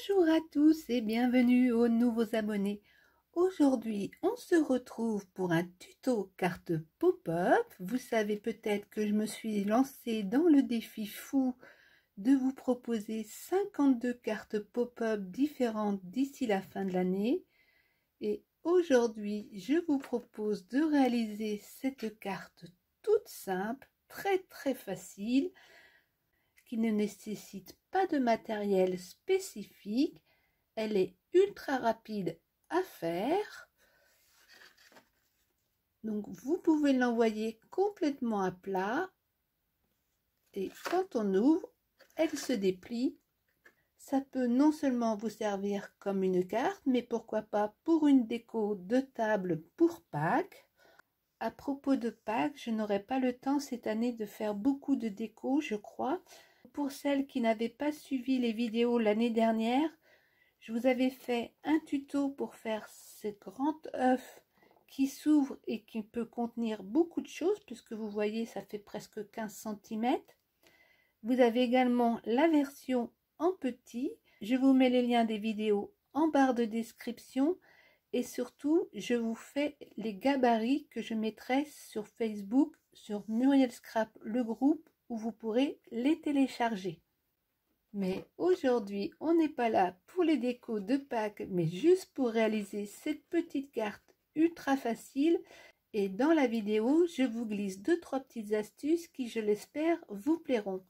Bonjour à tous et bienvenue aux nouveaux abonnés. Aujourd'hui, on se retrouve pour un tuto carte pop-up. Vous savez peut-être que je me suis lancée dans le défi fou de vous proposer 52 cartes pop-up différentes d'ici la fin de l'année. Et aujourd'hui, je vous propose de réaliser cette carte toute simple, très facile, qui ne nécessite pas de matériel spécifique. Elle est ultra rapide à faire. Donc vous pouvez l'envoyer complètement à plat. Et quand on ouvre, elle se déplie. Ça peut non seulement vous servir comme une carte, mais pourquoi pas pour une déco de table pour Pâques. À propos de Pâques, je n'aurai pas le temps cette année de faire beaucoup de déco, je crois. Pour celles qui n'avaient pas suivi les vidéos l'année dernière, je vous avais fait un tuto pour faire ce grand œuf qui s'ouvre et qui peut contenir beaucoup de choses, puisque vous voyez, ça fait presque 15 cm. Vous avez également la version en petit. Je vous mets les liens des vidéos en barre de description. Et surtout, je vous fais les gabarits que je mettrai sur Facebook, sur Muriel Scrap, le groupe, où vous pourrez les télécharger. Mais aujourd'hui, on n'est pas là pour les décos de Pâques, mais juste pour réaliser cette petite carte ultra facile. Et dans la vidéo, je vous glisse 2-3 petites astuces qui, je l'espère, vous plairont.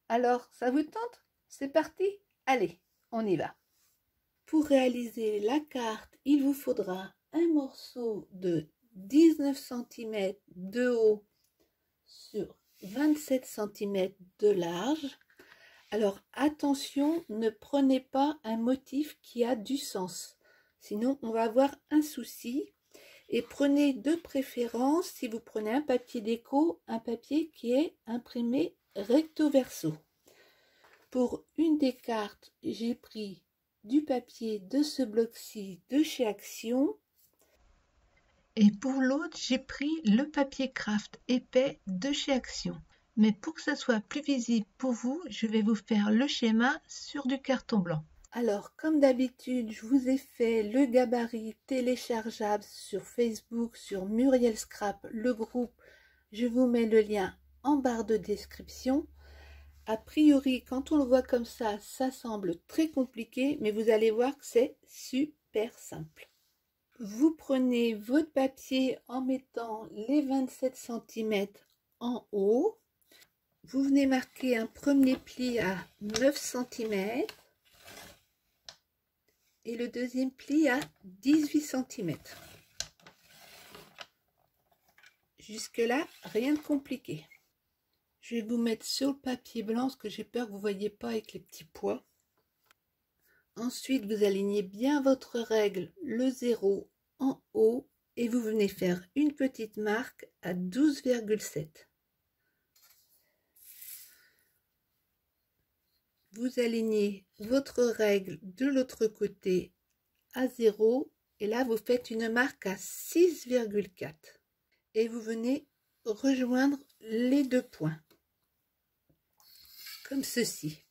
Alors, ça vous tente? C'est parti? Allez, on y va. Pour réaliser la carte, il vous faudra un morceau de 19 cm de haut sur 27 cm de large. Alors attention, ne prenez pas un motif qui a du sens, sinon on va avoir un souci. Et prenez de préférence, si vous prenez un papier déco, un papier qui est imprimé recto verso. Pour une des cartes, j'ai pris du papier de ce bloc-ci de chez Action. Et pour l'autre, j'ai pris le papier craft épais de chez Action. Mais pour que ça soit plus visible pour vous, je vais vous faire le schéma sur du carton blanc. Alors, comme d'habitude, je vous ai fait le gabarit téléchargeable sur Facebook, sur Muriel Scrap, le groupe. Je vous mets le lien en barre de description. A priori, quand on le voit comme ça semble très compliqué, mais vous allez voir que c'est super simple. Vous prenez votre papier en mettant les 27 cm en haut. Vous venez marquer un premier pli à 9 cm et le deuxième pli à 18 cm. Jusque-là, rien de compliqué. Je vais vous mettre sur le papier blanc parce que j'ai peur que vous ne voyez pas avec les petits pois. Ensuite, vous alignez bien votre règle, le 0 en haut, et vous venez faire une petite marque à 12,7. Vous alignez votre règle de l'autre côté à 0 et là vous faites une marque à 6,4 et vous venez rejoindre les deux points comme ceci.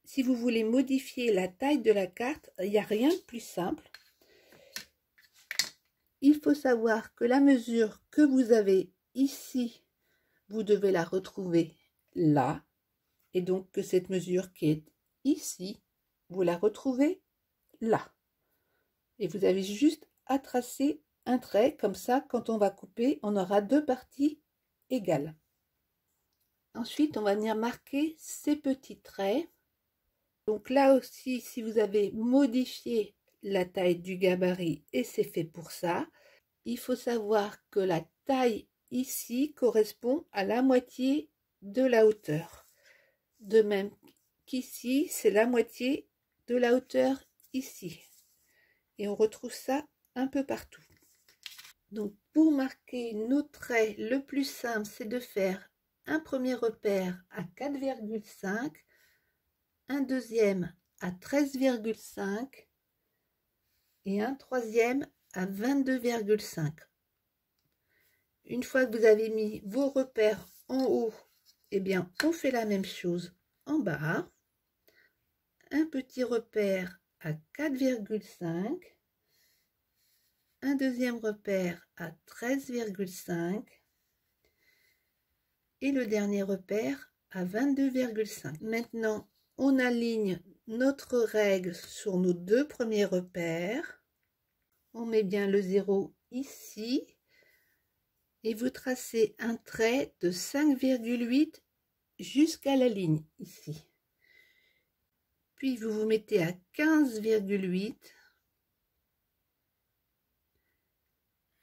Si vous voulez modifier la taille de la carte, il n'y a rien de plus simple. Il faut savoir que la mesure que vous avez ici, vous devez la retrouver là. Et donc que cette mesure qui est ici, vous la retrouvez là. Et vous avez juste à tracer un trait, comme ça, quand on va couper, on aura deux parties égales. Ensuite, on va venir marquer ces petits traits. Donc là aussi, si vous avez modifié la taille du gabarit, et c'est fait pour ça, il faut savoir que la taille ici correspond à la moitié de la hauteur. De même qu'ici, c'est la moitié de la hauteur ici. Et on retrouve ça un peu partout. Donc, pour marquer nos traits, le plus simple, c'est de faire un premier repère à 4,5, un deuxième à 13,5 et un troisième à 22,5. Une fois que vous avez mis vos repères en haut, eh bien, on fait la même chose en bas. un petit repère à 4,5, un deuxième repère à 13,5 et le dernier repère à 22,5. Maintenant, on aligne notre règle sur nos deux premiers repères. On met bien le 0 ici et vous tracez un trait de 5,8 jusqu'à la ligne ici. Puis vous vous mettez à 15,8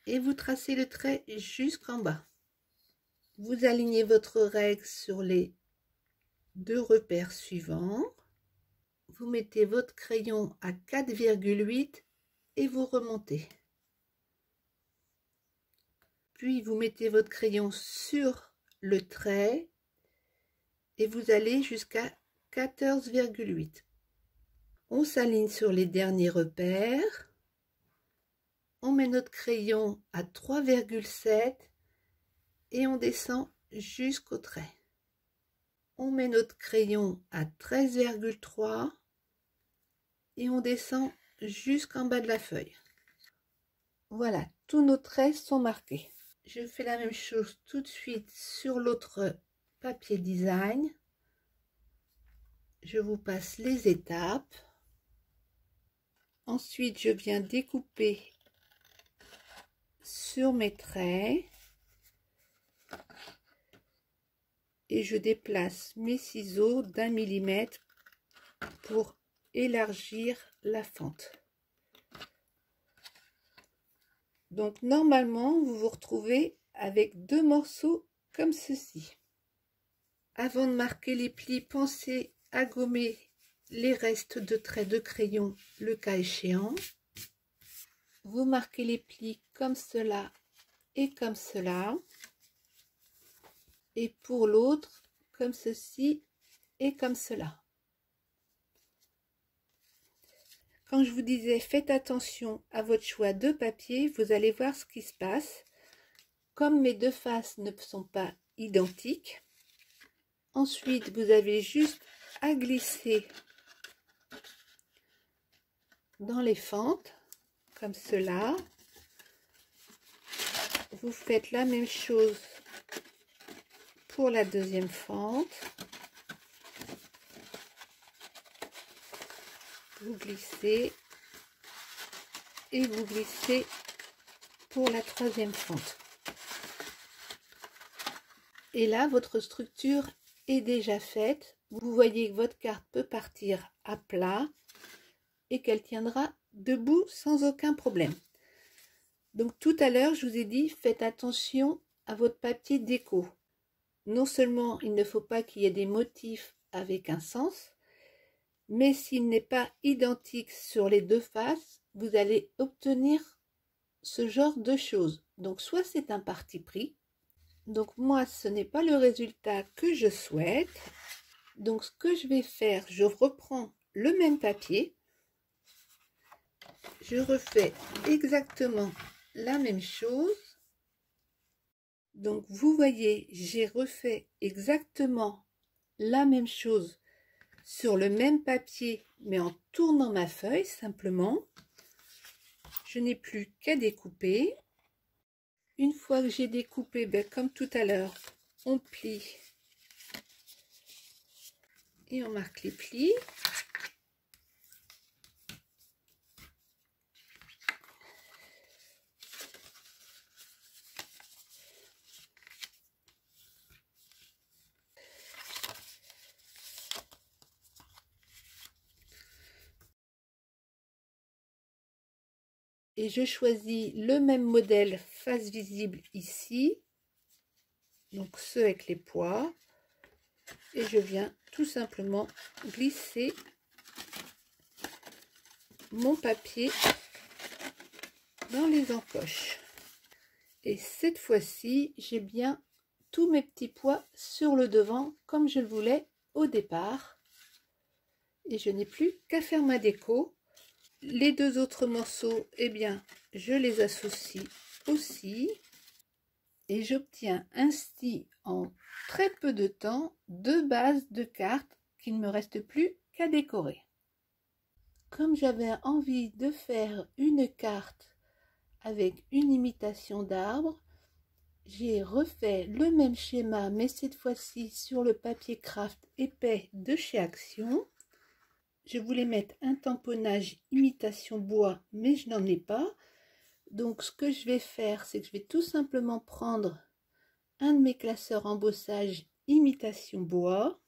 et vous tracez le trait jusqu'en bas. Vous alignez votre règle sur les deux repères suivants. Vous mettez votre crayon à 4,8 et vous remontez. Puis vous mettez votre crayon sur le trait et vous allez jusqu'à 14,8. On s'aligne sur les derniers repères. On met notre crayon à 3,7 et on descend jusqu'au trait. On met notre crayon à 13,3 et on descend jusqu'en bas de la feuille. Voilà, tous nos traits sont marqués. Je fais la même chose tout de suite sur l'autre papier design. Je vous passe les étapes. Ensuite, je viens découper sur mes traits et je déplace mes ciseaux d'1 millimètre pour élargir la fente. Donc normalement, vous vous retrouvez avec deux morceaux comme ceci. Avant de marquer les plis, pensez à gommer les restes de traits de crayon le cas échéant. Vous marquez les plis comme cela et comme cela. Et pour l'autre, comme ceci et comme cela. Quand je vous disais faites attention à votre choix de papier, vous allez voir ce qui se passe. Comme mes deux faces ne sont pas identiques, ensuite vous avez juste à glisser dans les fentes, comme cela. Vous faites la même chose pour la deuxième fente. Vous glissez et vous glissez pour la troisième fente. Et là, votre structure est déjà faite. Vous voyez que votre carte peut partir à plat et qu'elle tiendra debout sans aucun problème. Donc tout à l'heure, je vous ai dit, faites attention à votre papier déco. Non seulement il ne faut pas qu'il y ait des motifs avec un sens, mais s'il n'est pas identique sur les deux faces, vous allez obtenir ce genre de choses. Donc soit c'est un parti pris, donc moi ce n'est pas le résultat que je souhaite. Donc ce que je vais faire, je reprends le même papier, je refais exactement la même chose. Donc vous voyez, j'ai refait exactement la même chose sur le même papier, mais en tournant ma feuille simplement. Je n'ai plus qu'à découper. Une fois que j'ai découpé, comme tout à l'heure, on plie et on marque les plis. Et je choisis le même modèle face visible ici, donc ceux avec les pois, et je viens tout simplement glisser mon papier dans les encoches. Et cette fois-ci, j'ai bien tous mes petits pois sur le devant comme je le voulais au départ. Et je n'ai plus qu'à faire ma déco. Les deux autres morceaux, eh bien, je les associe aussi. Et j'obtiens ainsi en très peu de temps deux bases de cartes qu'il ne me reste plus qu'à décorer. Comme j'avais envie de faire une carte avec une imitation d'arbre, j'ai refait le même schéma, mais cette fois-ci sur le papier craft épais de chez Action. Je voulais mettre un tamponnage imitation bois, mais je n'en ai pas. Donc ce que je vais faire, c'est que je vais tout simplement prendre un de mes classeurs embossage imitation bois.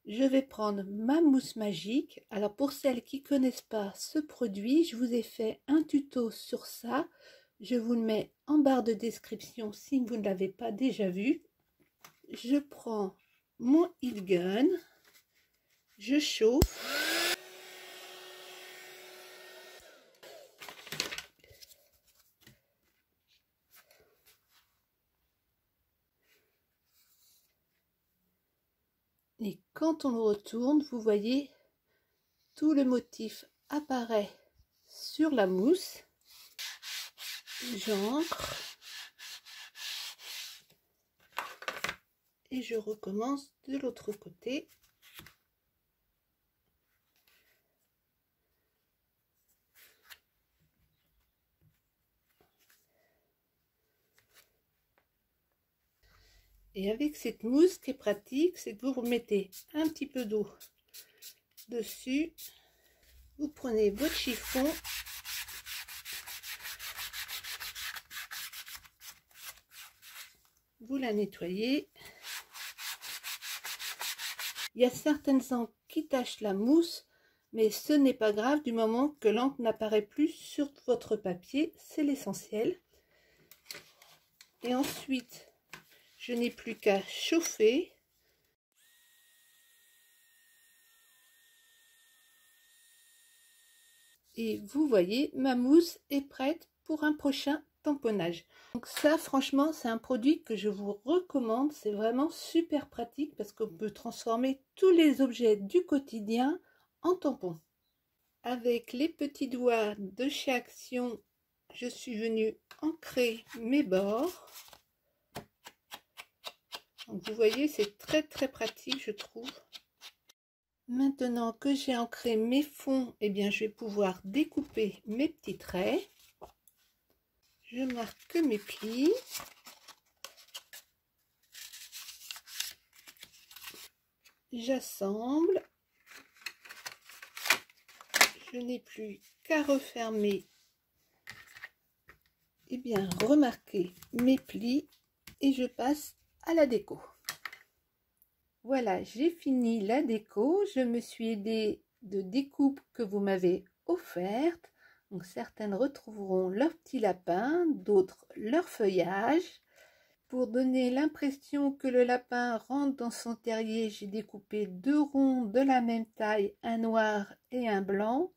Je vais prendre ma mousse magique. Alors pour celles qui ne connaissent pas ce produit, je vous ai fait un tuto sur ça. Je vous le mets en barre de description si vous ne l'avez pas déjà vu. Je prends mon heat gun, je chauffe. Et quand on le retourne, vous voyez, tout le motif apparaît sur la mousse. J'ancre. Et je recommence de l'autre côté. Et avec cette mousse, ce qui est pratique, c'est que vous remettez un petit peu d'eau dessus. Vous prenez votre chiffon. Vous la nettoyez. Il y a certaines encres qui tachent la mousse, mais ce n'est pas grave du moment que l'encre n'apparaît plus sur votre papier, c'est l'essentiel. Et ensuite, je n'ai plus qu'à chauffer. Et vous voyez, ma mousse est prête pour un prochain tamponnage. Donc ça, franchement, c'est un produit que je vous recommande. C'est vraiment super pratique parce qu'on peut transformer tous les objets du quotidien en tampons. Avec les petits doigts de chez Action, je suis venue ancrer mes bords. Donc vous voyez, c'est très pratique, je trouve. Maintenant que j'ai ancré mes fonds, eh bien, je vais pouvoir découper mes petits traits. Je marque mes plis. J'assemble. Je n'ai plus qu'à refermer. Eh bien, remarquer mes plis et je passe à la déco. Voilà, j'ai fini la déco. Je me suis aidée de découpes que vous m'avez offertes. Donc certaines retrouveront leur petit lapin, d'autres leur feuillage. Pour donner l'impression que le lapin rentre dans son terrier, j'ai découpé 2 ronds de la même taille, un noir et un blanc.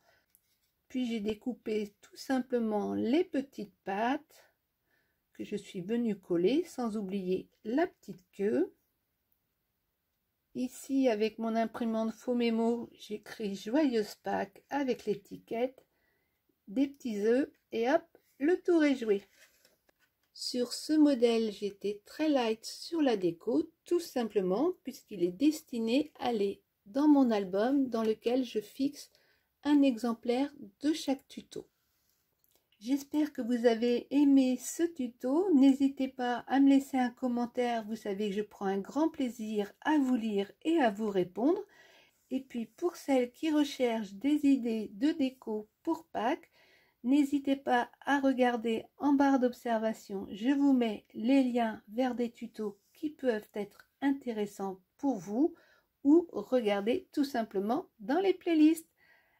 Puis j'ai découpé tout simplement les petites pattes que je suis venue coller, sans oublier la petite queue. Ici, avec mon imprimante faux mémo, j'écris Joyeuse Pâques avec l'étiquette, des petits œufs et hop, le tour est joué. Sur ce modèle, j'étais très light sur la déco, tout simplement puisqu'il est destiné à aller dans mon album dans lequel je fixe un exemplaire de chaque tuto. J'espère que vous avez aimé ce tuto. N'hésitez pas à me laisser un commentaire. Vous savez que je prends un grand plaisir à vous lire et à vous répondre. Et puis pour celles qui recherchent des idées de déco pour Pâques, n'hésitez pas à regarder en barre d'observation. Je vous mets les liens vers des tutos qui peuvent être intéressants pour vous ou regardez tout simplement dans les playlists.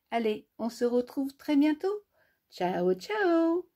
Allez, on se retrouve très bientôt. Ciao, ciao!